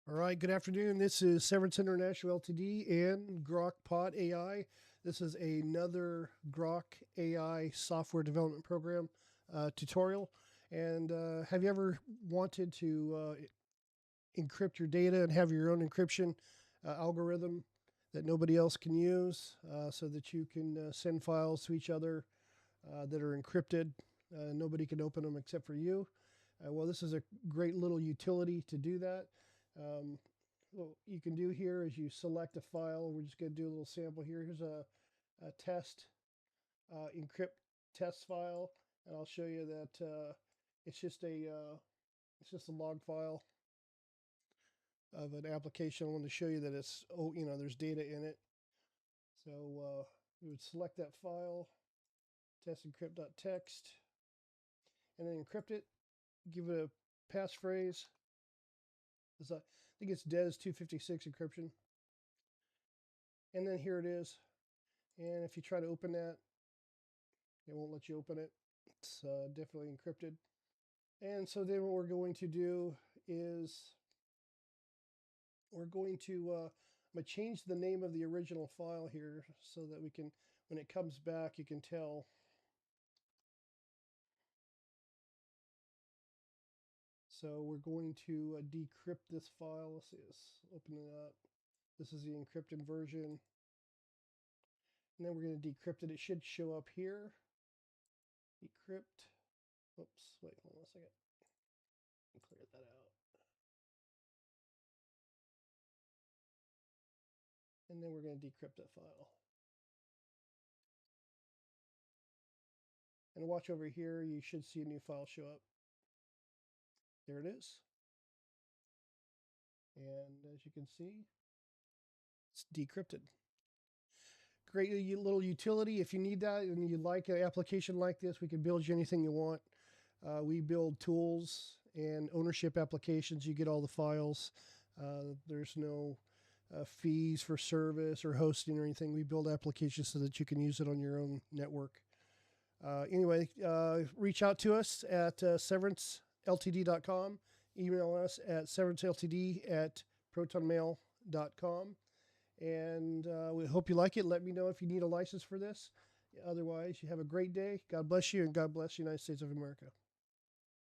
All right, good afternoon. This is Severance International LTD and Grok Pot AI. This is another Grok AI software development program tutorial. And have you ever wanted to encrypt your data and have your own encryption algorithm that nobody else can use so that you can send files to each other that are encrypted? Nobody can open them except for you. Well, this is a great little utility to do that. What you can do here is you select a file. We're just going to do a little sample here. Here's a test encrypt test file, and I'll show you that it's just a log file of an application. I want to show you that it's there's data in it. So we would select that file, test encrypt.txt, and then encrypt it. Give it a passphrase. I think it's DES 256 encryption. And then here it is. And if you try to open that, it won't let you open it. It's definitely encrypted. And so then what we're going to do is we're going to change the name of the original file here so that we can, when it comes back, you can tell. So we're going to decrypt this file. Let's see this, open it up. This is the encrypted version. And then we're going to decrypt it. It should show up here. Decrypt. Oops, wait, hold on a second. Clear that out. And then we're going to decrypt that file. And watch over here, you should see a new file show up. There it is. And as you can see, it's decrypted. Great little utility. If you need that and you like an application like this, we can build you anything you want. We build tools and ownership applications. You get all the files. There's no fees for service or hosting or anything. We build applications so that you can use it on your own network. Anyway, reach out to us at severanceltd.com. Email us at severanceltd@protonmail.com. And we hope you like it. Let me know if you need a license for this. Otherwise, you have a great day. God bless you, and God bless the United States of America.